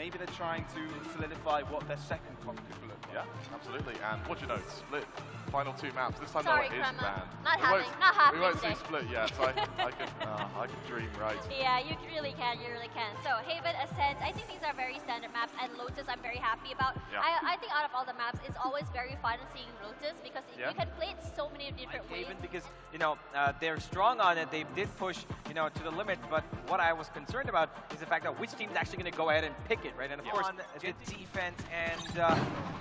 maybe they're trying to solidify what their second comp could look like. Yeah, absolutely. And what you know, Split, final 2 maps. This time Sorry, no one is Grandma. banned. Not We won't see today. Split yet, so I can dream, right? Yeah, you really can, So Haven, Ascent, I think these are very standard maps, and Lotus I'm very happy about. Yeah. I think out of all the maps, it's always very fun seeing Lotus because Yeah. you can play it so many different ways. Haven, because they're strong on it. They did push to the limit, but what I was concerned about is the fact that which team's actually going to go ahead and pick it, right? And of course, the defense, and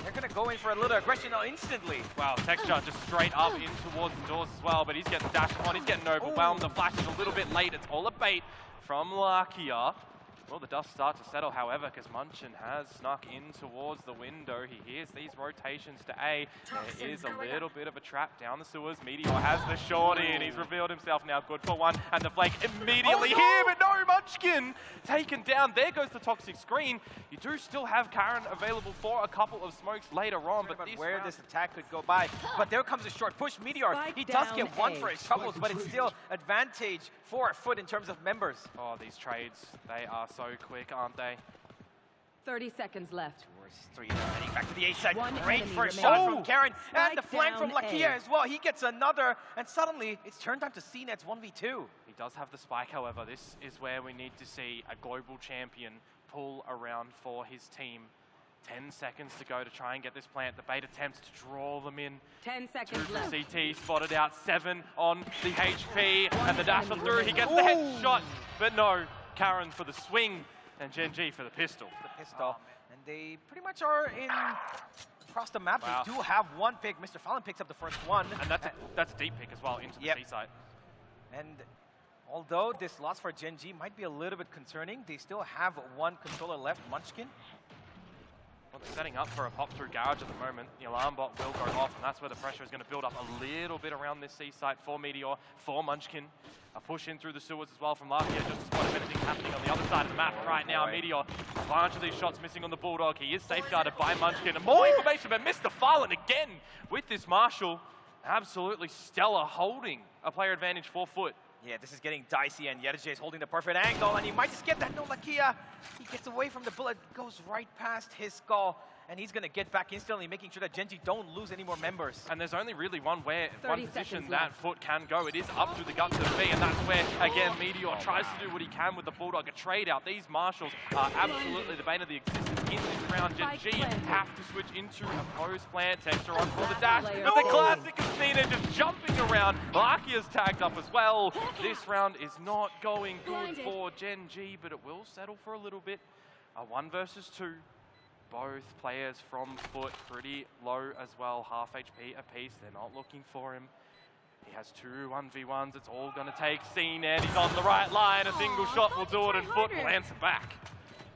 they're going to go in for a little aggression instantly. Wow, Texture just straight up in towards the doors as well, but he's getting dashed upon, he's getting overwhelmed. The flash is a little bit late. It's all a bait from Lakia. Will the dust start to settle, however, because Munchin has snuck in towards the window. He hears these rotations to A. There is a little bit of a trap down the sewers. Meteor has the shorty, and he's revealed himself now. Good for one, and the flank immediately here, but no, Munchkin taken down. There goes the toxic screen. You do still have Karen available for a couple of smokes later on, but where this attack could go by. But there comes a short push. Meteor, he does get one for his troubles, but it's still advantage for FUT in terms of members. Oh, these trades, they are so quick, aren't they? 30 seconds left. Three heading back to the A side. One Great enemy first remaining. shot from Karen. And the Spike flank from down Lakia A. as well. He gets another, and suddenly it's turned down to CNET's 1v2. He does have the spike, however. This is where we need to see a global champion pull around for his team. 10 seconds to go to try and get this plant. The bait attempts to draw them in. 10 Two seconds from left. CT, spotted out, 7 on the HP, and the dash on through. He gets the headshot, but no. Karen for the swing, and Gen G for the pistol. The pistol. And they pretty much are in across the map. Wow. They do have one pick. Mr. Fallon picks up the first one. And that's a deep pick as well into the Yep. C side. And although this loss for Gen G might be a little bit concerning, they still have one controller left, Munchkin. Well, they're setting up for a pop through garage at the moment. The alarm bot will go off, and that's where the pressure is going to build up a little bit around this C site for Meteor, for Munchkin. A push in through the sewers as well from Lakia, just to spot if anything's happening on the other side of the map right now. Meteor, a bunch of these shots missing on the Bulldog. He is safeguarded by Munchkin. And more information, but Mr. Farland again with this Marshall. Absolutely stellar, holding a player advantage for FUT. Yeah, this is getting dicey, and Yedije is holding the perfect angle, and he might just get that. No, Lakia, he gets away from the bullet, goes right past his skull, and he's going to get back instantly, making sure that Gen G don't lose any more members. And there's only really one 30 position seconds that left. FUT can go. It is up through the guts of B, and that's where, again, Meteor tries to do what he can with the Bulldog. A trade out. These Marshals are absolutely the bane of the existence in this round. Gen G have to switch into a post-plant. Texture on for the dash. But the classic Casino just jumping around. Lakia's tagged up as well. This round is not going good for Gen G, but it will settle for a little bit. A 1 versus 2. Both players from FUT pretty low as well, half HP apiece. They're not looking for him. He has 2 1v1s. It's all going to take CNET. He's on the right line. A single shot will do it, and FUT lands it back.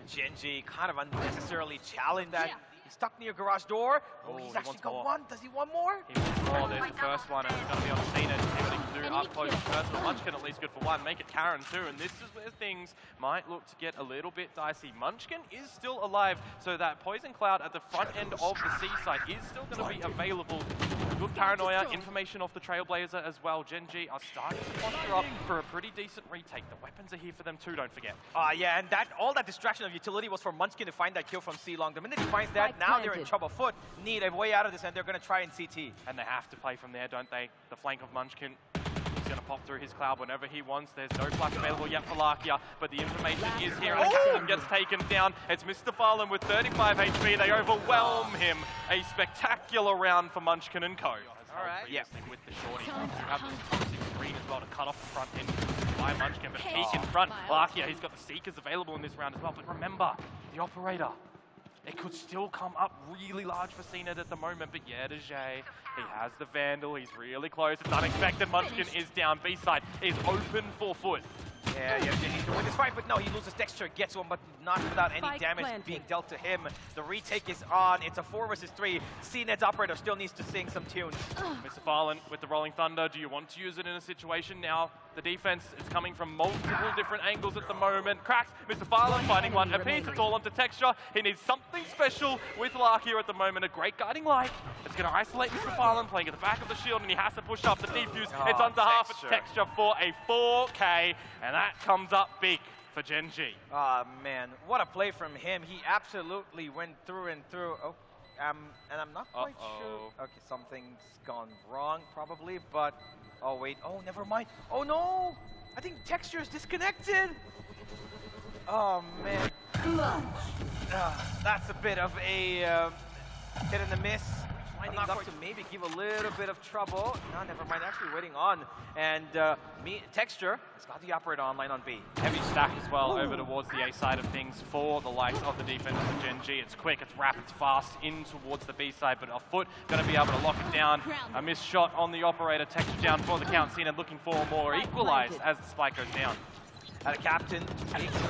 Gen G kind of unnecessarily challenged that. He's stuck near garage door. Oh, he's he actually wants got more. one. Does he want more? He wants more. There's the first one, and it's going to be on CNET. See what he can do up close and personal. Munchkin at least good for 1. Make it Karen too, and this is where things might look to get a little bit dicey. Munchkin is still alive, so that poison cloud at the front end of the C site is still going to be available. Good paranoia, information off the Trailblazer as well. Gen G are starting to posture up for a pretty decent retake. The weapons are here for them too, don't forget. Yeah, and all that distraction of utility was for Munchkin to find that kill from C-Long. The minute he finds that, now they're in trouble. FUT need a way out of this, and they're going to try in CT. And they have to play from there, don't they? The flank of Munchkin. He's going to pop through his cloud whenever he wants. There's no flash available yet for Lakia, but the information is here, and Captain gets taken down. It's Mr. Farland with 35 HP. They overwhelm him. A spectacular round for Munchkin and co. All right. Yeah. With the shorty. You have this toxic screen as well to cut off the front end by Munchkin, but peek in front. Lakia, he's got the Seekers available in this round as well, but remember, the Operator. It could still come up really large for CNET at the moment, but yeah, Dejay, he has the Vandal, he's really close, it's unexpected, Munchkin is down, B-side is open for FUT. Yeah, he needs to win this fight, but no, he loses Dexter, gets one, but not without any damage being dealt to him. The retake is on, it's a 4 versus 3. CNET's Operator still needs to sing some tunes. Mr. Farland with the Rolling Thunder, do you want to use it in a situation now The defense is coming from multiple different angles at the moment. Cracks, Mr. Farland finding one apiece. It's all onto Texture. He needs something special with Lark here at the moment. A great guiding light. It's going to isolate Mr. Farland, playing at the back of the shield, and he has to push up the defuse. It's onto half. It's Texture for a 4K, and that comes up big for Gen G. Oh, man. What a play from him. He absolutely went through and through. Oh, and I'm not quite sure. Okay, something's gone wrong, probably, but... Oh, wait. Oh, never mind. Oh, no! I think Texture is disconnected. Oh, man. That's a bit of a hit and a miss. Finding up to maybe give a little bit of trouble. No, never mind. Actually waiting on. And Texture has got the operator online on B. Heavy stack as well over towards the A side of things for the likes of the defenders of Gen G. It's quick, it's rapid, it's fast in towards the B side, but a FUT going to be able to lock it down. A missed shot on the operator. Texture down for the count. Cena looking for more equalize as the spike goes down. And the captain takes the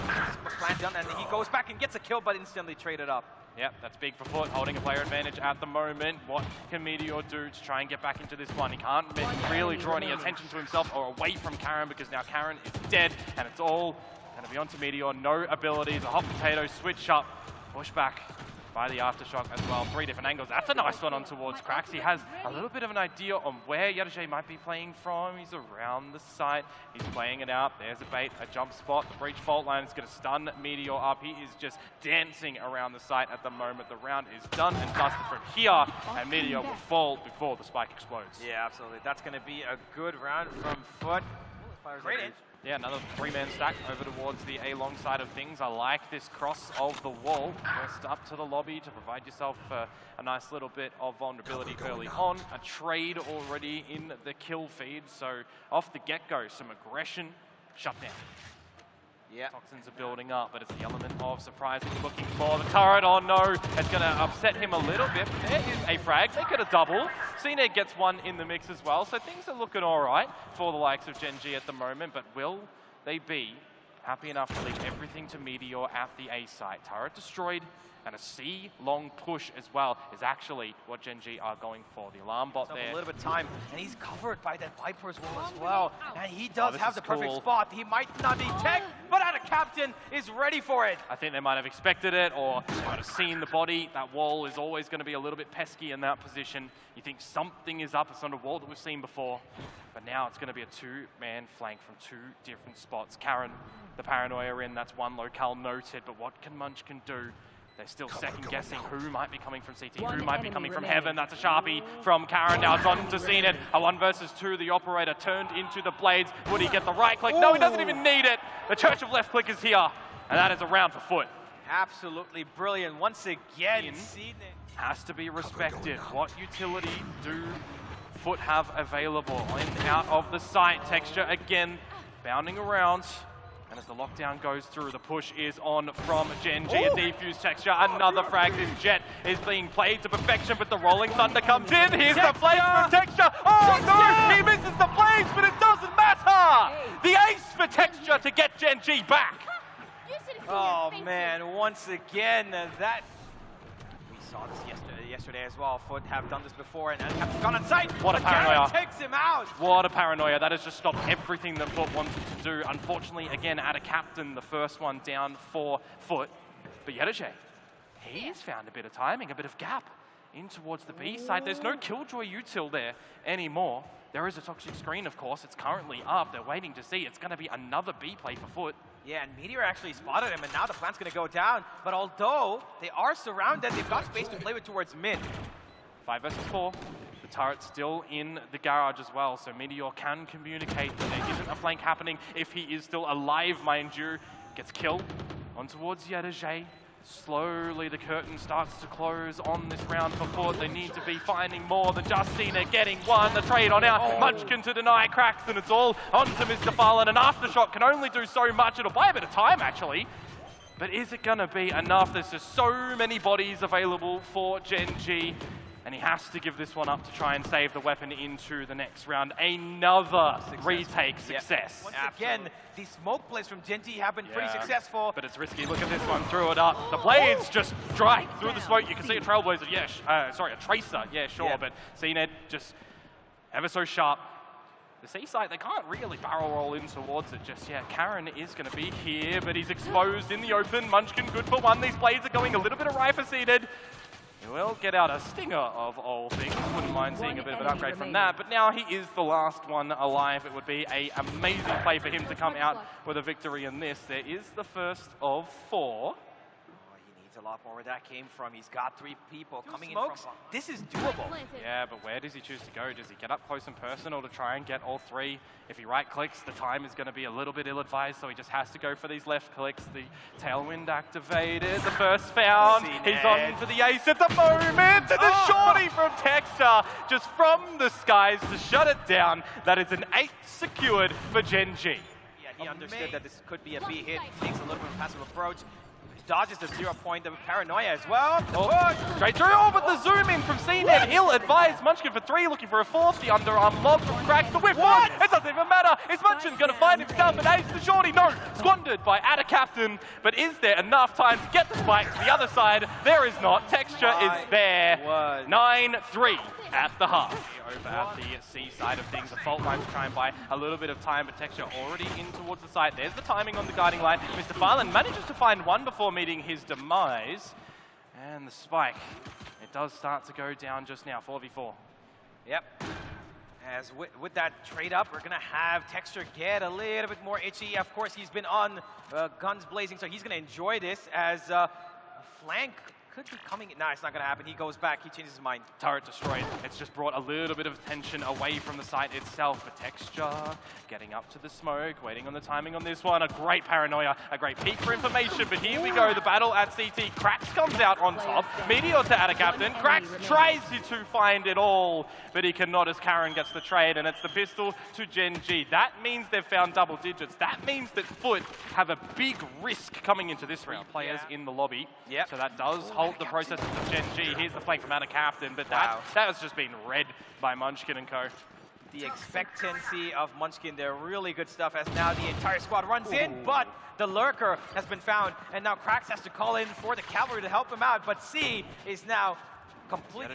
plant down, and he goes back and gets a kill, but instantly traded up. Yep, that's big for FUT, holding a player advantage at the moment. What can Meteor do to try and get back into this one? He can't really draw any attention to himself or away from Karen, because now Karen is dead, and it's all going to be onto Meteor. No abilities, a hot potato, switch up, push back by the Aftershock as well. 3 different angles. That's a nice one on towards Cracks. He has a little bit of an idea on where Yadajay might be playing from. He's around the site. He's playing it out. There's a bait, a jump spot. The breach fault line is going to stun Meteor up. He is just dancing around the site at the moment. The round is done and dusted from here, and Meteor will fall before the spike explodes. Yeah, absolutely. That's going to be a good round from FUT. Great. Yeah, another 3-man stack over towards the A-long side of things. I like this cross of the wall. First up to the lobby to provide yourself a nice little bit of vulnerability early on. A trade already in the kill feed, so off the get-go, some aggression, shut down. Yeah. Toxins are building up, but it's the element of surprise that you're looking for. The turret, oh no, it's going to upset him a little bit. There is a frag, they get a double. CNED gets one in the mix as well, so things are looking all right for the likes of Gen G at the moment, but will they be happy enough to leave everything to Meteor at the A site? Turret destroyed, and a C-long push as well is actually what Gen G are going for. The alarm bot there. A little bit of time, and he's covered by that Viper's wall as well. And he does have the perfect spot. He might not be tech, but our captain is ready for it. I think they might have expected it, or might have seen the body. That wall is always going to be a little bit pesky in that position. You think something is up. It's not a wall that we've seen before. But now it's going to be a 2-man flank from 2 different spots. Karen, the paranoia in, that's one locale noted, but what can Munchkin do? They're still second-guessing who might be coming from CT, who might be coming from Heaven. That's a Sharpie from Karen. Now it's on to CNED. A 1 versus 2. The operator turned into the blades. Would he get the right click? No, he doesn't even need it. The Church of Left Click is here, and that is a round for FUT. Absolutely brilliant. Once again, CNED has to be respected. What utility do FUT have available in and out of the site? Texture again, bounding around. And as the lockdown goes through, the push is on from Gen G. A defuse Texture, another frag. This Jet is being played to perfection, but the Rolling Thunder comes in. Here's the flame from Texture. Oh no, he misses the flames, but it doesn't matter. The ace for Texture to get Gen G back. Oh man, once again, that we saw this yesterday as well. FUT have done this before and have gone on site. What a paranoia. Takes him out. What a paranoia. That has just stopped everything that FUT wanted to do. Unfortunately, again, at a captain, the first one down for FUT. But Yadajay, he's found a bit of timing, a bit of gap in towards the B side. There's no Killjoy util there anymore. There is a toxic screen, of course. It's currently up. They're waiting to see. It's going to be another B play for FUT. Yeah, and Meteor actually spotted him, and now the plant's going to go down. But although they are surrounded, they've got space to play with towards mid. 5 versus 4. The turret's still in the garage as well, so Meteor can communicate that there isn't a flank happening. If he is still alive, mind you, gets killed on towards Yadajay. Slowly the curtain starts to close on this round for FUT. They need to be finding more than just Cena getting one. The trade on out. Munchkin to deny Cracks, and it's all onto Mr. Farland. An Aftershock can only do so much. It'll buy a bit of time, actually. But is it going to be enough? There's just so many bodies available for Gen G. And he has to give this one up to try and save the weapon into the next round. Another retake success. Once again, these smoke plays from Gen G have been pretty successful. But it's risky. Look at this one. Threw it up. The blades just dry through the smoke. You can see a Trailblazer. Yeah, sorry, a Tracer. Yeah, sure. But CNED just ever so sharp. the C site, they can't really barrel roll in towards it just yet. Karen is going to be here, but he's exposed in the open. Munchkin good for one. These blades are going a little bit awry for Seeded. He will get out a stinger of all things. Wouldn't mind seeing a bit of an upgrade from that. But now he is the last one alive. It would be an amazing play for him to come out with a victory in this. There is the first of 4. A lot more where that came from. He's got 3 people coming in from. This is doable. Yeah, but where does he choose to go? Does he get up close and personal to try and get all 3? If he right clicks, the time is going to be a little bit ill-advised, so he just has to go for these left clicks. The tailwind activated, the first found. He's on for the ace at the moment, and the shorty from Texture, just from the skies to shut it down. That is an 8 secured for Gen G. Yeah, he understood that this could be a B hit. Takes a little bit of a passive approach. Dodges the 0 point of paranoia as well. Straight through. Oh, but the zoom in from CNED. He'll advise Munchkin for 3, looking for a 4th. The underarm lob from Cracks. The whip. What? It doesn't even matter. Is Munchkin going to find himself an ace? The shorty, no. Squandered by Ada Captain. But is there enough time to get the spike to the other side? There is not. Texture is there. 9-3 at the half. Over at the C side of things, the fault line to try and buy a little bit of time, but Texture already in towards the side. There's the timing on the guarding line. Mr. Farland manages to find one before meeting his demise. And the spike, it does start to go down just now, 4v4. Yep. As with that trade up, we're going to have Texture get a little bit more itchy. Of course, he's been on guns blazing, so he's going to enjoy this as a flank could be coming. Nah, it's not going to happen. He goes back. He changes his mind. Turret destroyed. It's just brought a little bit of attention away from the site itself. The Texture getting up to the smoke, waiting on the timing on this one. A great paranoia, a great peek for information. But here we go. The battle at CT. Cracks comes out on top. Meteor to Ada Captain. Cracks tries to find it all, but he cannot as Karen gets the trade. And it's the pistol to Gen G. That means they've found double digits. That means that FUT have a big risk coming into this round. Players in the lobby. Yep. So that does hold the process of Gen G. Here's the flank from Ada Captain, but that has just been read by Munchkin and co. The expectancy of Munchkin, they're really good stuff as now the entire squad runs in, but the lurker has been found, and now Cracks has to call in for the cavalry to help him out, but C is now complete.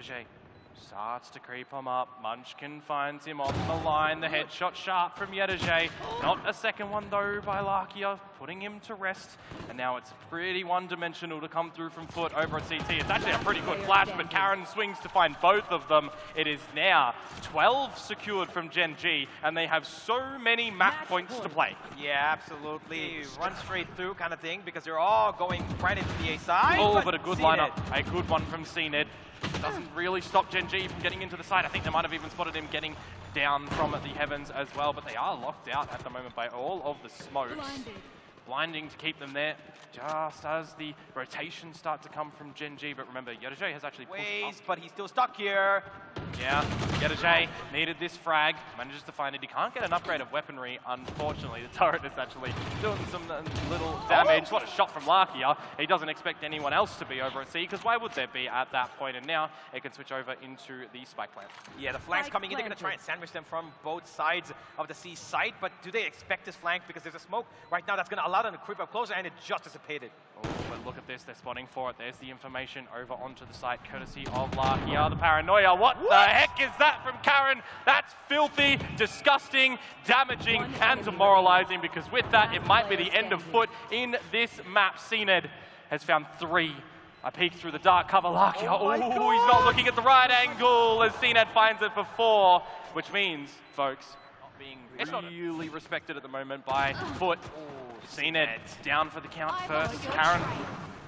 Starts to creep him up. Munchkin finds him on the line. The headshot sharp from Yedajay. Not a second one though by Lakia, putting him to rest. And now it's pretty one-dimensional to come through from FUT over at CT. It's actually a pretty good flash, but Karen swings to find both of them. It is now 12 secured from Gen G, and they have so many map points to play. Yeah, absolutely. Run straight through kind of thing, because they're all going right into the A side. Oh, but a good lineup. A good one from CNED. Doesn't really stop Gen G from getting into the side. I think they might have even spotted him getting down from the heavens as well, but they are locked out at the moment by all of the smokes. Blinding to keep them there, just as the rotations start to come from Gen G. But remember, Yedajay has actually pushed up. But he's still stuck here. Yeah, Yedajay needed this frag, manages to find it. He can't get an upgrade of weaponry, unfortunately. The turret is actually doing some little damage. What a shot from Lakia. He doesn't expect anyone else to be over at C, because why would there be at that point? And now it can switch over into the spike plant. Yeah, the flank's coming in. They're going to try and sandwich them from both sides of the C site, but do they expect this flank? Because there's a smoke right now that's going to allow them to creep up closer, and it just dissipated. Oh, but look at this. They're spotting for it. There's the information over onto the site, courtesy of Lakia. The paranoia. What the heck is that from Karen? That's filthy, disgusting, damaging, and demoralizing, because with that, it might be the end of FUT in this map. CNED has found 3. A peek through the dark cover. Lakia. Oh, he's not looking at the right angle as CNED finds it for 4, which means, folks, being really respected at the moment by FUT. CNED down for the count first. Karen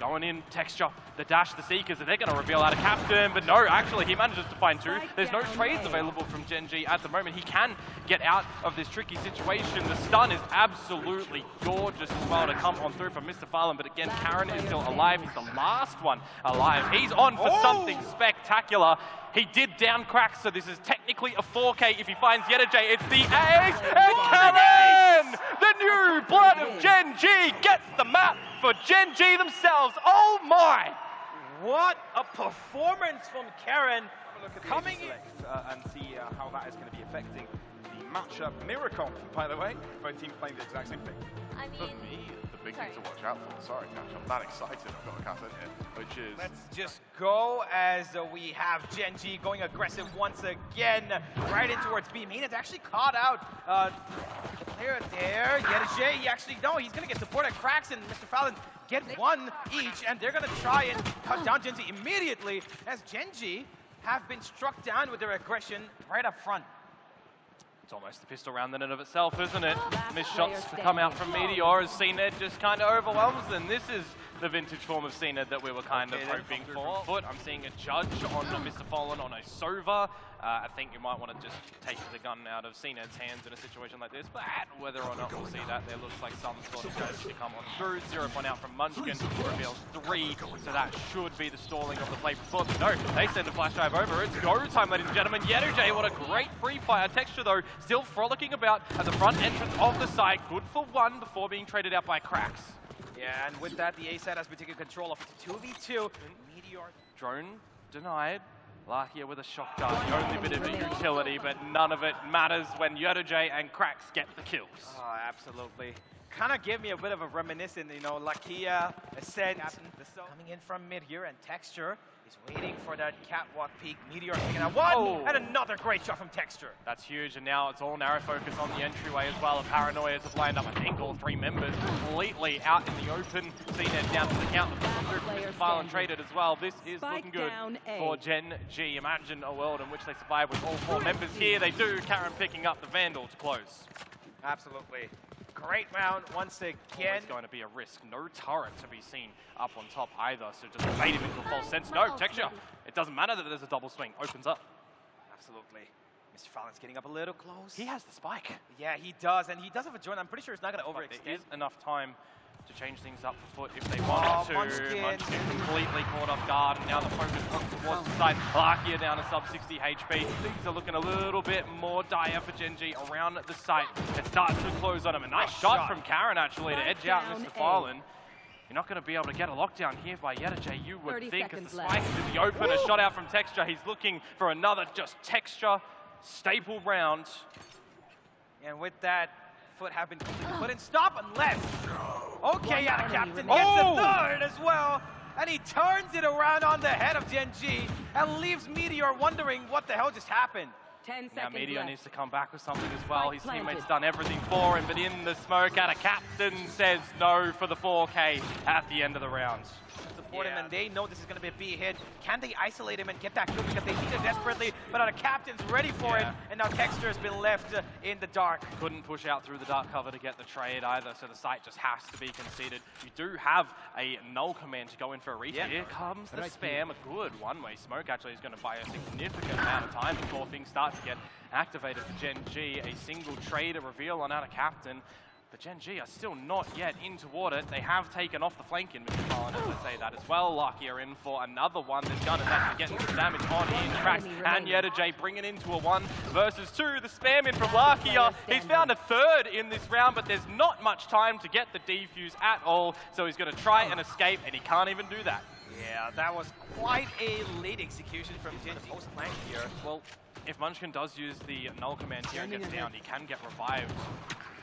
going in, Texture, the dash, the Seekers, and they're going to reveal out a captain, but no, actually, he manages to find 2. There's no trades available from Gen G at the moment. He can get out of this tricky situation. The stun is absolutely gorgeous as well to come on through from Mr. Farland, but again, Karen is still alive. He's the last one alive. He's on for something spectacular. He did down Cracks, so this is technically a 4K if he finds Yedajay. It's the ace, and Karen, the new blood of Gen G, gets the map for Gen G themselves. Oh my! What a performance from Karen. Look at coming in and see how that is going to be affecting the matchup. Mirror comp, by the way. Both teams playing the exact same thing. I mean, For me, the big sorry. to watch out for. Sorry, Cash. I'm that excited. I've got a cat in here, which is... Let's just go as we have Gen G going aggressive once again, right in towards B. Main has actually caught out the player there. Yedige, he's going to get supported. Cracks and Mr. Fallon get one each, and they're going to try and cut down Gen G immediately as Gen G have been struck down with their aggression right up front. It's almost the pistol round in and of itself, isn't it? Missed shots come out from Meteor as CNED just kind of overwhelms them. This is the vintage form of CNED that we were kind of hoping for. Foot, I'm seeing a judge on Mr. Fallen on a Sova. I think you might want to just take the gun out of CNED's hands in a situation like this, but whether or not we'll see that, there looks like some sort of strategy to come on through. 0 point out from Munchkin, reveals 3, so that should be the stalling of the play for Foot. No, they send a flash drive over. It's go time, ladies and gentlemen. Yedige, what a great free fire. Texture, though, still frolicking about at the front entrance of the site. Good for 1 before being traded out by Cracks. Yeah, and with that, the A side has been taking control of 2v2. Meteor drone denied. Lakia with a shock dart, the only bit of utility, but none of it matters when Yedige and Cracks get the kills. Oh, absolutely. Kind of give me a bit of a reminiscent, you know, Lakia, Ascent, coming in from mid here, and Texture is waiting for that catwalk peek. Meteor taking out one, and another great shot from Texture. That's huge, and now it's all narrow focus on the entryway as well. A Paranoia to blind up, I think, all 3 members completely out in the open. CNED down to the count of Mr. Fallen traded as well. This is looking good for Gen G. Imagine a world in which they survive with all 4 members here. They do. Karen picking up the Vandal to close. Absolutely. Great round once again. Always going to be a risk. No turret to be seen up on top either, so just bait him into a false sense. No, Texture. It doesn't matter that there's a double swing. Opens up. Absolutely. Mr. Fallon's getting up a little close. He has the spike. Yeah, he does, and he does have a joint. I'm pretty sure it's not going to overextend. There is enough time to change things up for Foot if they wanted to. Munchkin completely caught off guard, and now the focus looks towards the side. Lakia down to sub 60 HP. Things are looking a little bit more dire for Gen G around the site. It starts to close on him. A nice shot from Karen, actually, to edge out Mr. Fallen. You're not going to be able to get a lockdown here by Yedige, you would think, as the spike is in the open. A shot out from Texture. He's looking for another just Texture staple round. And with that, Foot have been put in stop unless... Okay, yeah, the captain gets the third as well. And he turns it around on the head of Gen G and leaves Meteor wondering what the hell just happened. 10 seconds now Meteor left. needs to come back with something as well. His teammates done everything for him, but in the smoke, a captain says no for the 4K at the end of the round. Support him, and they know this is going to be a B hit. Can they isolate him and get that kill because they need it desperately? But our captain's ready for it, and now Texture has been left in the dark. Couldn't push out through the dark cover to get the trade either, so the site just has to be conceded. You do have a null command to go in for a reach. Here comes the spam. A good one-way smoke actually is going to buy a significant amount of time before things start to get activated for Gen G. A single trade, a reveal on out captain. But Gen G are still not yet in toward it. They have taken off the flank in Mr. Fallen, as I say that as well. Lakia in for another one. This gun is actually getting some damage on in Cracks. And Yedige bringing into a 1 versus 2. The spam in from Lakia. He's found a third in this round, but there's not much time to get the defuse at all. So he's going to try and escape, and he can't even do that. Yeah, that was quite a late execution from Gen G post-flank here. Well, if Munchkin does use the null command here and gets down, he can get revived.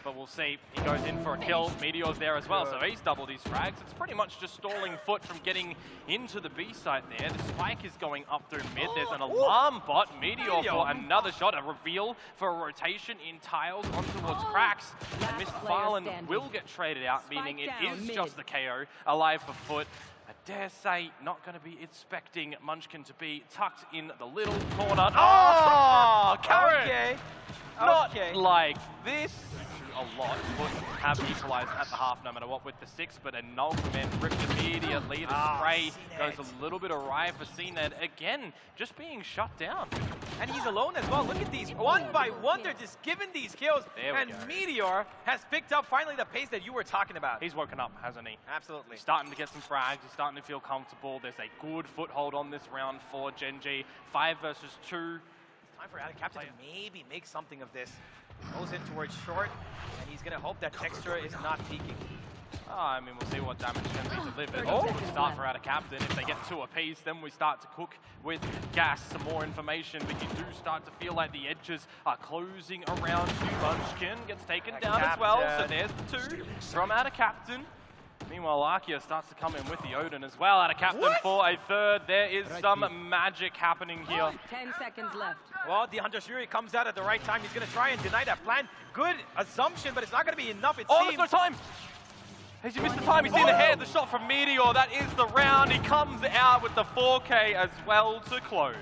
But we'll see. He goes in for a kill. Meteor's there as well, so he's doubled his frags. It's pretty much just stalling Foot from getting into the B site there. The spike is going up through mid. There's an alarm bot. Meteor for another shot. A reveal for a rotation in tiles on towards Cracks. And Mr. Fallen will get traded out, meaning it is just the KO alive for Foot. I dare say not going to be expecting Munchkin to be tucked in the little corner. Oh, Karen! Okay. Not like this. A lot. Foot have equalized at the half no matter what with the 6, but a null command ripped immediately. The spray goes a little bit awry for CNED. Again, just being shut down. And he's alone as well. Look at these. One by one, they're just giving these kills. And Meteor has picked up finally the pace that you were talking about. He's woken up, hasn't he? Absolutely. He's starting to get some frags. He's starting to feel comfortable. There's a good foothold on this round for Gen G. 5 versus 2. Time for Captain to maybe make something of this. Goes in towards short, and he's going to hope that Texture is not peeking. I mean, we'll see what damage can be delivered. Good start for Captain. If they get 2 apiece, then we start to cook with gas, some more information, but you do start to feel like the edges are closing around you. Munchkin gets taken down as well, so there's the 2 from Captain. Meanwhile, Arkia starts to come in with the Odin as well. Out of captain for a third. There is some magic happening here. 10 seconds left. Well, the Hunter's Fury comes out at the right time. He's going to try and deny that plan. Good assumption, but it's not going to be enough, it seems. There's no time! Has he missed the time? He's in ahead. The shot from Meteor. That is the round. He comes out with the 4K as well to close.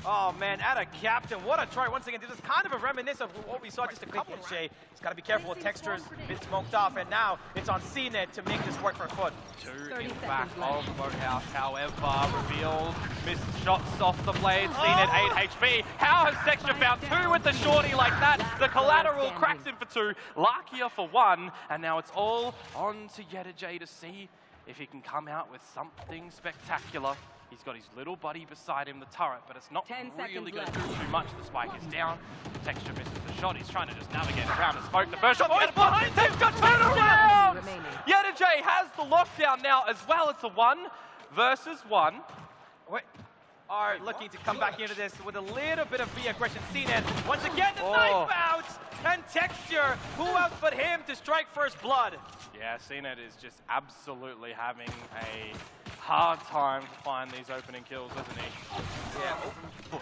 Oh man, at a captain, what a try. Once again, this is kind of a reminiscence of what we saw just a couple of Shay. He's got to be careful with textures, been smoked off, and now it's on CNET to make this work for FUT. Two in back of Boathouse, however, revealed, missed shots off the blade, CNET 8 HP. How has Texture found two with the shorty like that? The collateral cracks him for two, Lakia for one, and now it's all on to Yedajay to see if he can come out with something spectacular. He's got his little buddy beside him, the turret, but it's not really going to do too much. The spike is down. Texture misses the shot. He's trying to just navigate around and smoke the first shot. Oh, it's behind Texture! Turn around! Yedajay has the lockdown now as well. It's a 1 versus 1. Are looking to come back into this with a little bit of aggression. CNET, once again, the knife out! And Texture, who else but him to strike first blood? Yeah, CNET is just absolutely having a hard time to find these opening kills, isn't he? Yeah, open foot.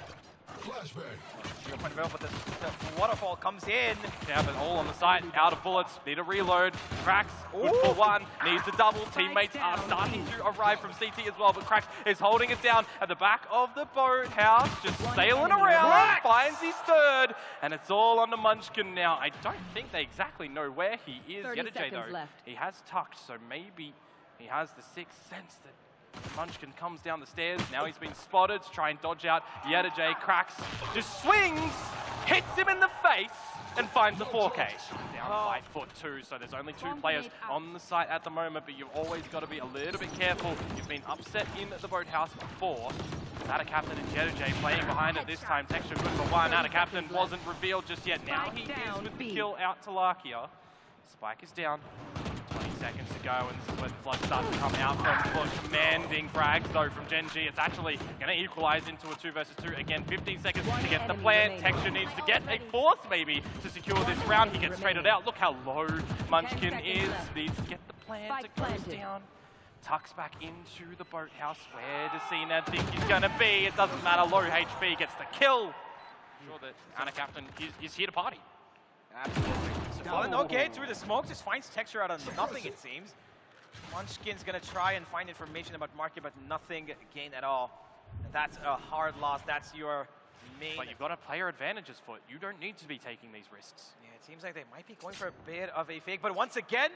But the waterfall comes in. Yeah, but all on the side, out of bullets, need a reload. Cracks, good for one, needs a double. Teammates are starting to arrive from CT as well, but Cracks is holding it down at the back of the Boathouse, just sailing around, finds his third, and it's all on the Munchkin now. I don't think they exactly know where he is. Yedajay, though, he has tucked, so maybe he has the sixth sense that Munchkin comes down the stairs. Now he's been spotted to try and dodge out. Yedajay Cracks, just swings, hits him in the face, and finds the 4K. Down by FUT too, so there's only two players on the site at the moment, but you've always got to be a little bit careful. You've been upset in the Boathouse before. Out of captain and Yedajay playing behind it this time. Texture good for one. Out of captain wasn't revealed just yet. Now he is with the kill out to Lakia. Spike is down. 20 seconds to go, and this is where the flood starts to come out from FUT. Commanding frags, though, from Gen G. It's actually going to equalize into a 2 versus 2. Again, 15 seconds to get the plan. Texture needs to get a fourth, maybe, to secure this round. He gets traded out. Look how low Munchkin is. Needs to get the plan to close down. Tucks back into the Boathouse. Where does CNET think he's going to be? It doesn't matter. Low HP gets the kill. Sure that Anna Captain is here to party. Absolutely. Okay, through the smoke, just finds Texture out of nothing, it seems. Munchkin's gonna try and find information about Market, but nothing gained at all. That's a hard loss. That's your main... But you've got a player advantage as FUT. You don't need to be taking these risks. Yeah, it seems like they might be going for a bit of a fake, but once again,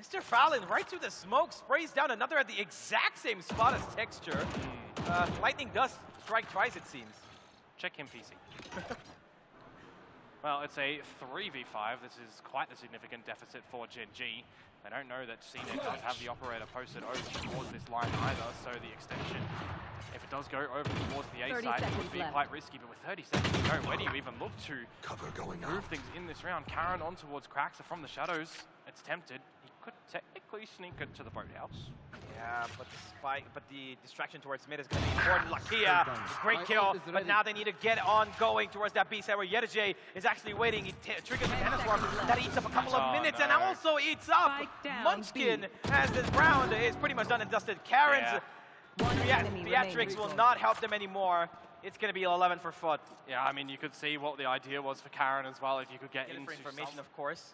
Mr. Fallon right through the smoke, sprays down another at the exact same spot as Texture. Lightning does strike twice, it seems. Check him, PC. Well, it's a 3v5. This is quite a significant deficit for Gen G. They don't know that CNET does have the operator posted over towards this line either, so the extension, if it does go over towards the A side, it would be quite risky, but with 30 seconds to go, where do you even look to move things in this round? Karen on towards Cracks from the shadows. It's tempted. He could technically sneak it to the Boathouse. Yeah, but the spike, but the distraction towards mid is going to be important. Lakia, great kill, but now they need to get on going towards that B side where Yedajay is actually waiting. He triggers the tennis swarm. That eats up a couple of minutes and also eats up Munchkin as this round is pretty much done and dusted. Karen's theatrics will not help them anymore. It's going to be 11 for FUT. Yeah, I mean, you could see what the idea was for Karen as well, if you could get into information, of course.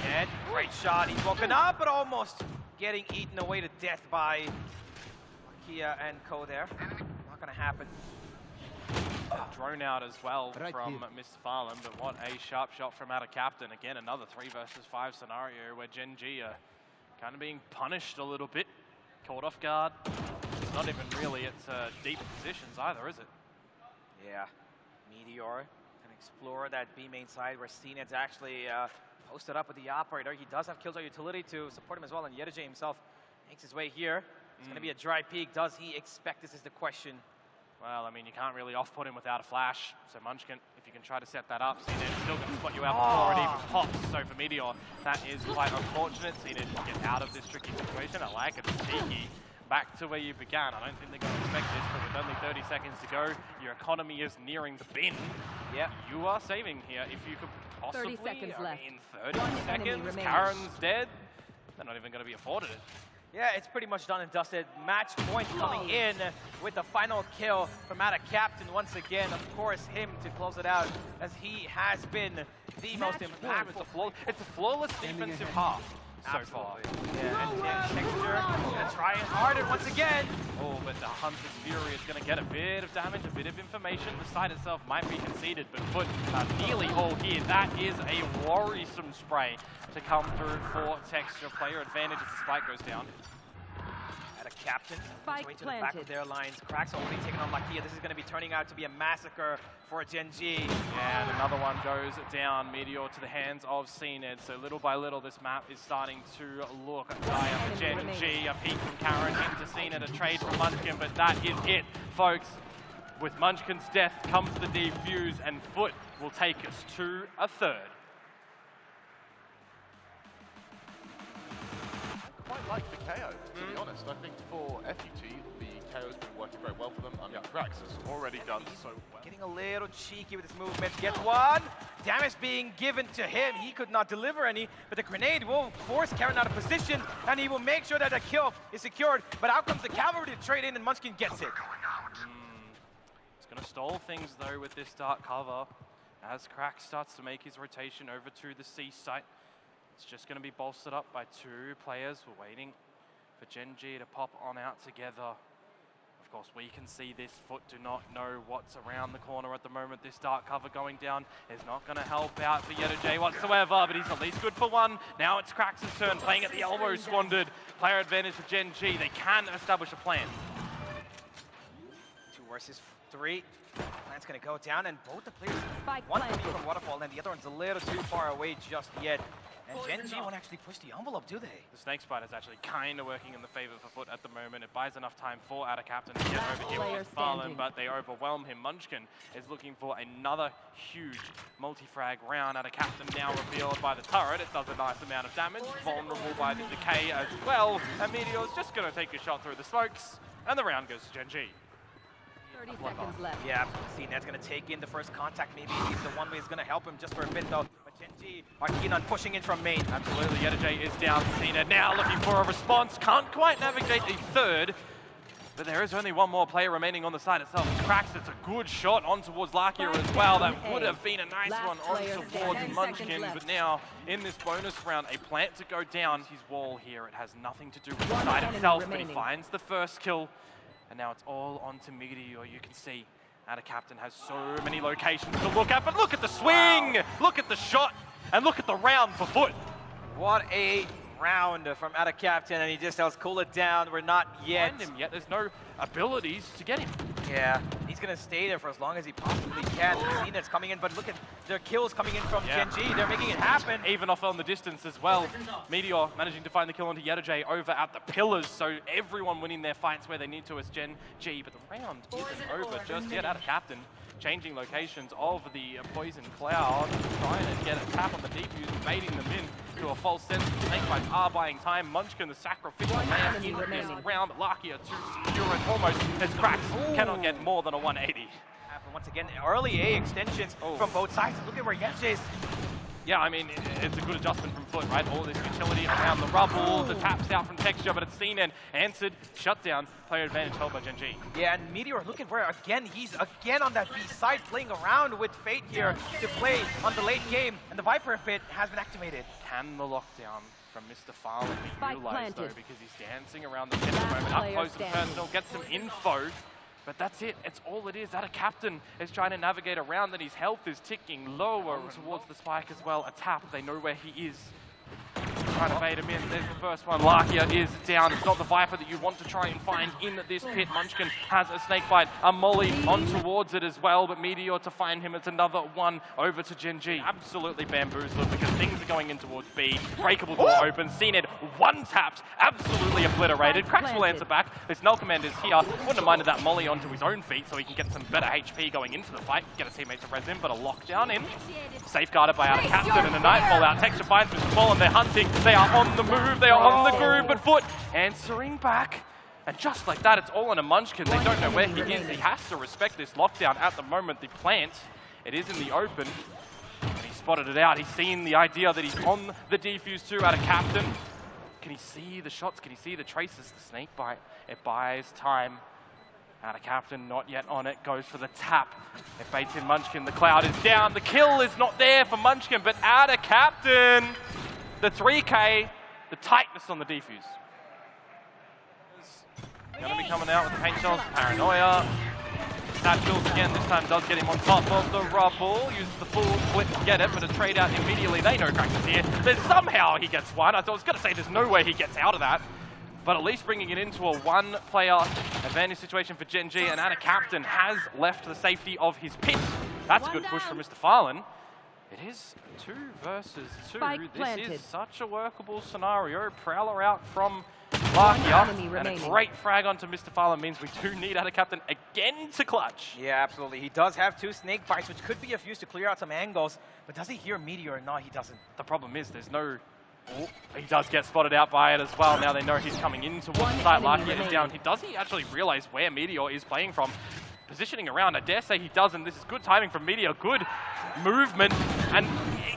And great shot. He's woken up, but almost getting eaten away to death by Kia and Co there. Not going to happen. Drone out as well from Mr. Farland, but what a sharp shot from out of captain. Again, another 3 versus 5 scenario where Gen G are kind of being punished a little bit. Caught off guard. It's not even really its deep positions either, is it? Yeah. Meteor can explore that B main side where CNET's actually posted up with the operator. He does have Killjoy utility to support him as well, and Yedajay himself makes his way here. It's going to be a dry peek. Does he expect this is the question? Well, I mean, you can't really off-put him without a flash. So Munchkin, if you can try to set that up, CNET's still going to spot you out before it even pops. So for Meteor, that is quite unfortunate. CNET can get out of this tricky situation. I like it. Cheeky. Back to where you began. I don't think they're going to expect this, but with only 30 seconds to go, your economy is nearing the bin. Yeah, you are saving here. If you could possibly, 30 seconds left. 30 seconds, Karen's dead. they're not even going to be afforded it. Yeah, it's pretty much done and dusted. Match point coming in with the final kill from out of Captain once again. Of course, him to close it out, as he has been the most impactful. It's a flawless defensive half so far. Yeah, and Texture gonna try it hard, and once again. Oh, but the Hunter's Fury is going to get a bit of damage, a bit of information. The site itself might be conceded, but FUT nearly all here. That is a worrisome spray to come through for Texture. Player advantage as the spike goes down. At a Captain, Spike way to the back of their lines. Cracks already taken on Lakia. This is going to be turning out to be a massacre for Gen.G. And another one goes down. Meteor to the hands of CNED. So little by little, this map is starting to look dire for Gen.G. A peek from Karen into CNED, a trade from Munchkin, but that is it, folks. With Munchkin's death comes the defuse, and FUT will take us to a third. Quite like the KO, to be honest. I think for FUT, the KO's been working very well for them. I mean, Krax has already done so well. Getting a little cheeky with his movement. Gets one. Damage being given to him. He could not deliver any, but the grenade will force Karen out of position, and he will make sure that the kill is secured. But out comes the cavalry to trade in, and Munchkin gets it. He's going to stall things, though, with this dark cover. As Krax starts to make his rotation over to the C site. It's just going to be bolstered up by two players. We're waiting for Gen.G to pop on out together. Of course, we can see this. FUT do not know what's around the corner at the moment. This dark cover going down is not going to help out for J whatsoever, but he's at least good for one. Now it's Krax's turn, playing at the elbow, squandered. Player advantage for Gen.G. They can establish a plan. 2 versus 3. Plan's going to go down, and both the players, Spike one coming planted. from Waterfall, and the other one's a little too far away just yet. And Gen.G won't actually push the envelope, do they? The Snake Spider is actually kind of working in the favor for FUT at the moment. It buys enough time for Out of Captain to get over here with Fallen, but they overwhelm him. Munchkin is looking for another huge multi-frag round. Out of Captain now revealed by the turret. It does a nice amount of damage. Vulnerable by the decay as well. And Meteor's just going to take a shot through the smokes, and the round goes to Gen.G. 30 seconds left. Yeah, CNED's going to take in the first contact. Maybe he's the one who's going to help him just for a bit, though. But Gen.G are keen on pushing in from main. Absolutely, J is down. CNED now looking for a response. Can't quite navigate the third. But there is only one more player remaining on the side itself. Krax, it's a good shot on towards Lakia as well. That would have been a nice one on towards Munchkin. But now, in this bonus round, a plant to go down. His wall here, it has nothing to do with the side itself, but he finds the first kill. And now it's all onto Meteor. You can see Out of Captain has so many locations to look at, but look at the swing! Wow. Look at the shot! And look at the round for FUT! What a round from Out of Captain, and he just tells cool it down. We're not yet. Find him yet. There's no abilities to get him. Yeah, he's going to stay there for as long as he possibly can. CNED's coming in, but look at their kills coming in from Gen.G. They're making it happen. Even off on the distance as well. Meteor managing to find the kill onto J over at the pillars, so everyone winning their fights where they need to as Gen.G. But the round isn't over just yet. Out of Captain changing locations of the poison cloud, trying to get a tap on the defuse, baiting them in to a false sense. The Snakebites are buying time. Munchkin, the sacrificial man in this round. Lakia to secure it almost as Krax cannot get more than a 180. Once again, early A extensions from both sides. Look at where Yench is. Yeah, I mean, it's a good adjustment from FUT, right? All this utility around the rubble, the taps out from Texture, but it's seen and answered, shut down, player advantage held by Gen.G. Yeah, and Meteor, look at where, again, he's again on that B side, playing around with Fate here to play on the late game, and the Viper pit has been activated. Can the lockdown from Mr. Farley be utilized, though, because he's dancing around the pit at the moment, up close and personal, gets some info. But that's it. It's all it is. Out of Captain is trying to navigate around, and his health is ticking lower towards the spike as well. A tap. They know where he is. Trying to bait him in. There's the first one. Lakia is down. It's not the Viper that you want to try and find in this pit. Munchkin has a snakebite. A molly on towards it as well, but Meteor to find him. It's another one over to Gen.G. Absolutely bamboozled because things are going in towards B. Breakable door open. CNED one tapped. Absolutely obliterated. Krax will answer back. This Null Command is here. Wouldn't have minded that molly onto his own feet so he can get some better HP going into the fight. Get a teammate to res him, but a lockdown in. Safeguarded by Out of Captain and a Nightfall out. Texture finds Mr. Fallen. They're hunting. They are on the move, they are on the groove, but FUT answering back. And just like that, it's all on a Munchkin. They don't know where he is. He has to respect this lockdown at the moment. The plant, it is in the open. And he spotted it out. He's seen the idea that he's on the defuse too. Out of Captain. Can he see the shots? Can he see the traces? The snake bite. It buys time. Out of captain, not yet on it. Goes for the tap. It baits in Munchkin. The cloud is down. The kill is not there for Munchkin, but out of captain. The 3K, the tightness on the defuse. Gonna be coming out with the paint shells. Paranoia. Satchels again, this time does get him on top of the rubble. Uses the full flip to get it, but a trade out immediately. They know Crax is here. There's somehow he gets one. I was gonna say there's no way he gets out of that. But at least bringing it into a one-player advantage situation for Gen G, and Anna Captain has left the safety of his pit. That's a good push from Mr. Farlan. It is 2 versus 2. This is such a workable scenario. Prowler out from Lakia, and a great frag onto Mr. Farlan means we do need Anna Captain again to clutch. Yeah, absolutely. He does have 2 snake bites, which could be of use to clear out some angles, but does he hear Meteor or not? He doesn't. The problem is there's no... Oh, he does get spotted out by it as well. Now they know he's coming in towards the site. Lakia is down. Does he actually realize where Meteor is playing from? Positioning around, I dare say he doesn't. This is good timing from Meteor. Good movement, and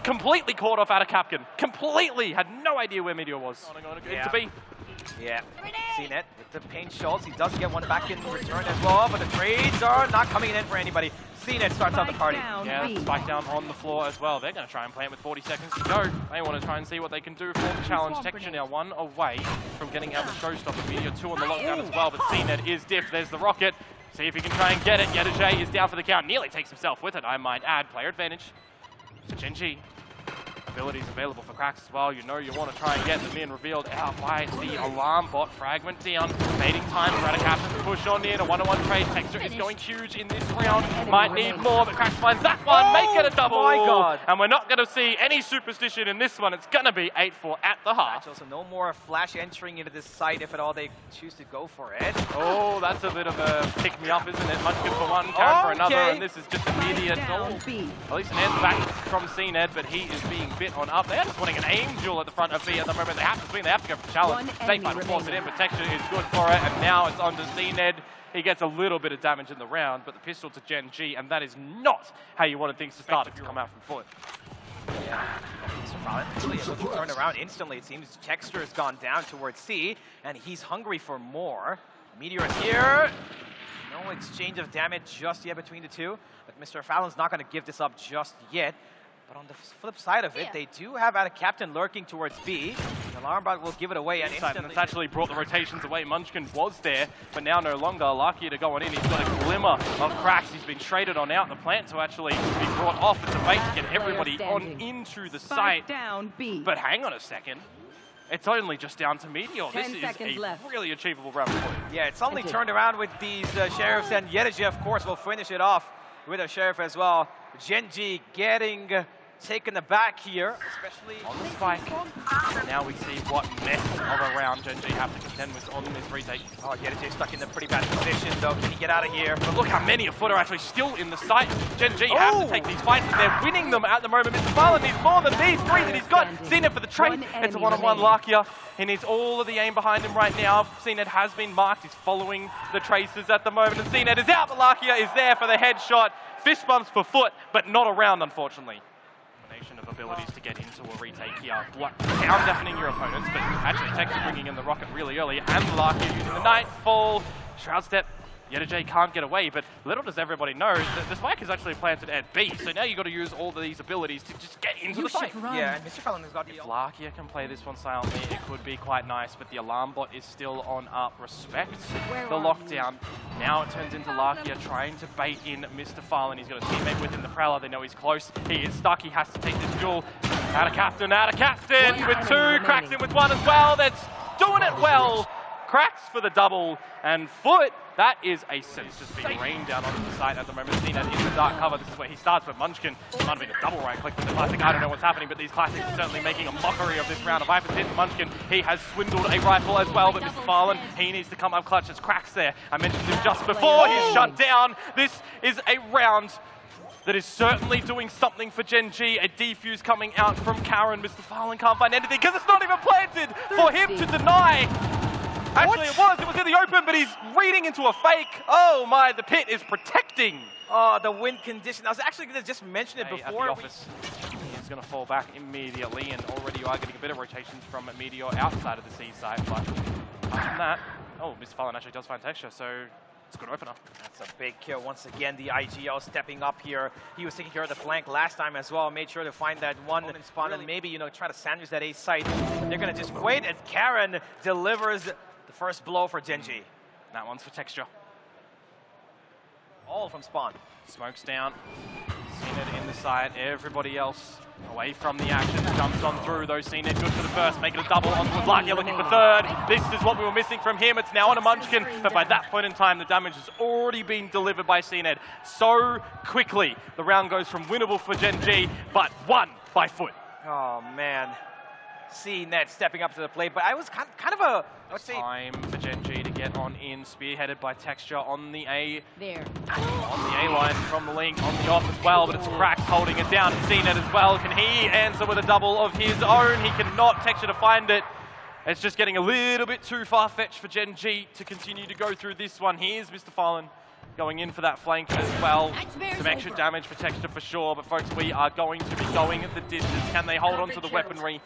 completely caught off out of Capcan. Completely had no idea where Meteor was. To be. Yeah, CNET with the paint shots. He does get one back in return as well, but the trades are not coming in for anybody. CNET starts out the party. Yeah, spike down on the floor as well. They're going to try and play it with 40 seconds to go. They want to try and see what they can do for the challenge. Texture now 1 away from getting out the showstopper. Meteor 2 on the lockdown as well, but CNET is diff. There's the rocket. See if he can try and get it. Yedajay is down for the count. Nearly takes himself with it, I might add. Player advantage to Gen G. Abilities available for Crax as well. You know you want to try and get them in. Revealed out by the alarm bot. Fragment down. Baiting time for Anna Captain to push on in. A 1-on-1 trade. Texture is going huge in this round. Might need more, but Crax finds that one. Make it a double. My God. And we're not going to see any superstition in this one. It's going to be 8-4 at the half. Also, no more Flash entering into this site if at all they choose to go for it. Oh, that's a bit of a pick-me-up, isn't it? Munchkin for one, Karen for another, and this is just immediate. At least an end back from CNED, but he is being bit on up. They're just wanting an angel at the front of B at the moment. They have to swing, they have to go for the challenge. They might force it in, but Texture is good for it, and now it's on to CNED. He gets a little bit of damage in the round, but the pistol to Gen G, and that is not how you wanted things to start if you come out from foot. Yeah, Mr. Farlan really able to turn around instantly. It seems Texture has gone down towards C, and he's hungry for more. Meteor is here. No exchange of damage just yet between the two, but Mr. Farlan's not going to give this up just yet. But on the flip side of it, they do have a captain lurking towards B. The alarm bot will give it away, and instantly... It's actually brought the rotations away. Munchkin was there, but now no longer. Lakia to go on in. He's got a glimmer of Crax. He's been traded on out. The plant to actually be brought off. It's a bait to get everybody on into the site. Down B. But hang on a second. It's only just down to Meteor. This is a really achievable round for him. Yeah, it's only turned around with these Sheriffs, and Yedajay, of course, will finish it off with a Sheriff as well. Gen G getting taken aback here, especially on the spike. And now we see what mess of a round Gen G have to contend with on this retake. Oh, Yedajay stuck in a pretty bad position, though. Can he get out of here? But look how many of FUT are actually still in the site. Gen G have to take these fights, and they're winning them at the moment. Mr. Farlan needs more than these 3 that he's got. CNED for the trade. It's a 1-on-1 Lakia. He needs all of the aim behind him right now. CNED has been marked. He's following the traces at the moment, and CNED is out, but Lakia is there for the headshot. Fist bumps for FUT, but not a round, unfortunately. Of abilities to get into a retake here. Sound deafening your opponents, but actually Texture bringing in the rocket really early, and Lakia using the Nightfall. Shroud Step. Yedajay can't get away, but little does everybody know that the spike is actually planted at B, so now you've got to use all of these abilities to just get into the site. Yeah, and Mr. Farlan has got the... If Lakia can play this one silently, it could be quite nice, but the alarm bot is still on up. Respect the lockdown. Now it turns into Lakia trying to bait in Mr. Farlan. He's got a teammate with him, the Prowler. They know he's close. He is stuck. He has to take this duel. Out of captain with 2. Cracks in with 1 as well. That's doing it well. Cracks for the double, and FUT, that is a sense just being rained down onto the site at the moment. CNED in the dark cover, this is where he starts, but Munchkin might have been a double right click with the classic. I don't know what's happening, but these classics are certainly making a mockery of this round. If Viper's hit Munchkin, he has swindled a rifle as well, but Mr. Farlan, he needs to come up clutch. As Cracks there. I mentioned him just before, he's shut down. This is a round that is certainly doing something for Gen G. A defuse coming out from Karen. Mr. Farlan can't find anything because it's not even planted for him to deny. Actually, it was in the open, but he's reading into a fake. Oh my, the pit is protecting. Oh, the wind condition. I was actually going to just mention it before. At the office. He is is going to fall back immediately, and already you are getting a bit of rotations from Meteor outside of the C side, but apart from that, oh, Mr. Fallen actually does find Texture, so it's a good opener. That's a big kill. Once again, the IGL stepping up here. He was taking care of the flank last time as well. Made sure to find that one spot and maybe, you know, try to sandwich that A site. But they're going to just wait, and Karen delivers the first blow for Genji. That one's for Texture. All from spawn. Smokes down. CNED in the side. Everybody else away from the action. Jumps on through, though. CNED good for the first. Making a double onto Lakia, looking for third. This is what we were missing from him. It's now on a Munchkin. But by that point in time, the damage has already been delivered by CNED so quickly. The round goes from winnable for Genji, but won by FUT. Oh, man. CNED stepping up to the plate, but I was kind of a, let's say, time for Genji to get on in, spearheaded by Texture on the A. There. On the A line from the Link, on the off as well, but it's Crax holding it down. CNED as well. Can he answer with a double of his own? He cannot. Texture to find it. It's just getting a little bit too far-fetched for Genji to continue to go through this one. Here's Mr. Fallen going in for that flank as well. Some extra damage for Texture for sure, but folks, we are going to be going at the distance. Can they hold on to the weaponry?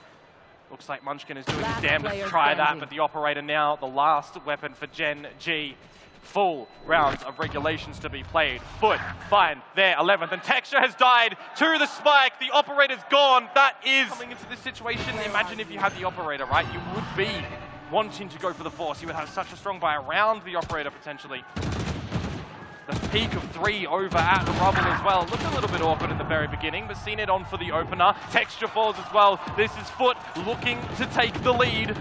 Looks like Munchkin is doing his damnedest to try that, but the operator now, the last weapon for Gen G. Full rounds of regulations to be played. FUT, fine, there, 11th, and Texture has died to the spike. The operator's gone. That is coming into this situation. Imagine if you had the operator, right? You would be wanting to go for the force. You would have such a strong buy around the operator potentially. The peak of 3 over at the rubble as well. Looked a little bit awkward at the very beginning, but seen it on for the opener. Texture falls as well. This is FUT looking to take the lead.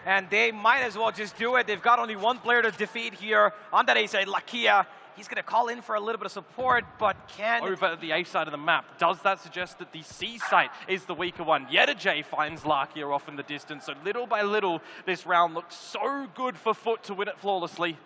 And they might as well just do it. They've got only one player to defeat here on that A side, Lakia. He's going to call in for a little bit of support, but can... Over at the A side of the map, does that suggest that the C site is the weaker one? Yettajay finds Lakia off in the distance, so little by little, this round looks so good for FUT to win it flawlessly.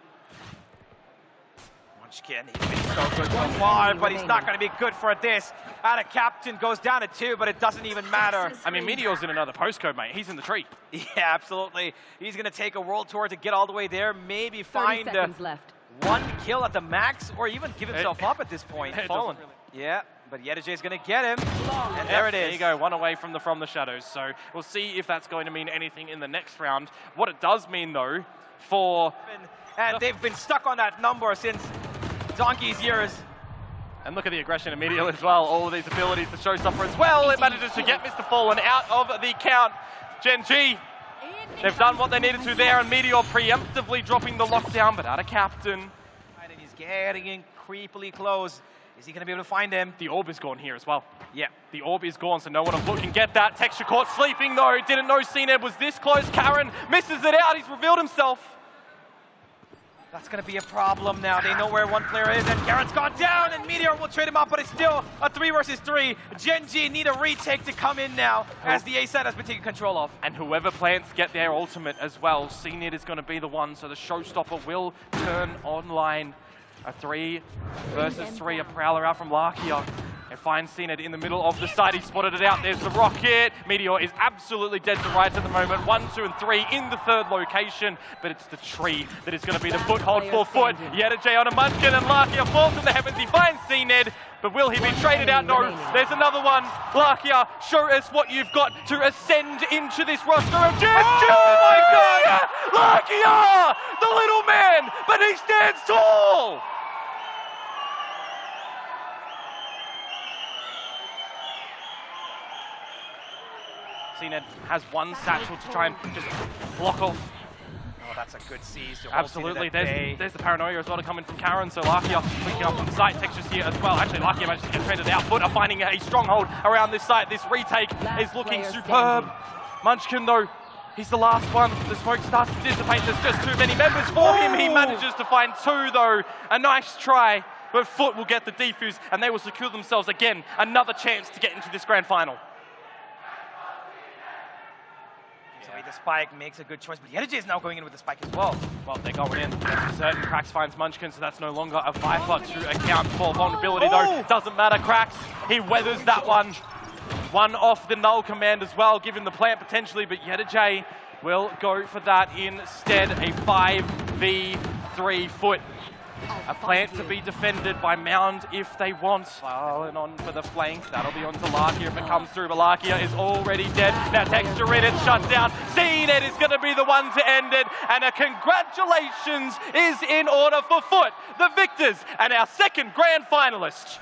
Munchkin, he's been so good so far, but he's not going to be good for this. Out of Captain, goes down to 2, but it doesn't even matter. I mean, Meteor's in another postcode, mate. He's in the tree. Yeah, absolutely. He's going to take a world tour to get all the way there, maybe find 30 seconds left. one kill at the max, or even give himself up at this point. Fallen. Yeah, but Yettajay's going to get him, and there it is. There you go, one away from the shadows. So we'll see if that's going to mean anything in the next round. What it does mean, though, for... And they've been stuck on that number since Donkey's years. And look at the aggression immediately as well. All of these abilities to showstopper as well. It manages to get Mr. Fallen out of the count. Gen G, they've done what they needed to there, and Meteor preemptively dropping the lockdown, but out of Captain. And he's getting in creepily close. Is he going to be able to find him? The orb is gone here as well. Yeah. The orb is gone, so no one on FUT can get that. Texture caught sleeping though. Didn't know CNED was this close. Karen misses it out. He's revealed himself. That's going to be a problem now. They know where one player is, and Karen's gone down, and Meteor will trade him up, but it's still a 3 versus 3. Gen G need a retake to come in now, as the A side has been taken control of. And whoever plants get their ultimate as well, CNED is going to be the one, so the showstopper will turn online. A 3 versus 3, a prowler out from Lakia. And finds CNED in the middle of the side. He spotted it out. There's the rocket. Meteor is absolutely dead to rights at the moment. 1, 2, and 3 in the third location. But it's the tree that is going to be the foothold for FUT. Yettajay on a Munchkin, and Lakia falls in the heavens. He finds CNED. But will he be traded out? No. There's another one. Lakia, show us what you've got to ascend into this roster of Gen G. Oh my God! Lakia! The little man, but he stands tall! CNED has one satchel to try and just block off. Oh, that's a good seize. Absolutely. There's the paranoia as well to come in from Karen. So Lakia picking up from the site. Texture's here as well. Actually, Lakia managed to get traded out. FUT are finding a stronghold around this site. This retake is looking superb. Munchkin, though, he's the last one. The smoke starts to dissipate. There's just too many members for him. He manages to find 2, though. A nice try. But FUT will get the defuse, and they will secure themselves again another chance to get into this grand final. The spike makes a good choice, but Yettajay is now going in with the spike as well. Well, they're going in. That's certain. Crax finds Munchkin, so that's no longer a Viper to account for vulnerability, though. Doesn't matter. Crax, he weathers that one. One off the null command as well, giving the plant potentially, but Yettajay will go for that instead. A 5v3 FUT A plant to be defended by Mound if they want. Fallen on for the flank. That'll be on to Lakia if it comes through. But Lakia is already dead. Now Texture in it, shut down. CNET is going to be the one to end it. And a congratulations is in order for FUT, the victors, and our second grand finalist.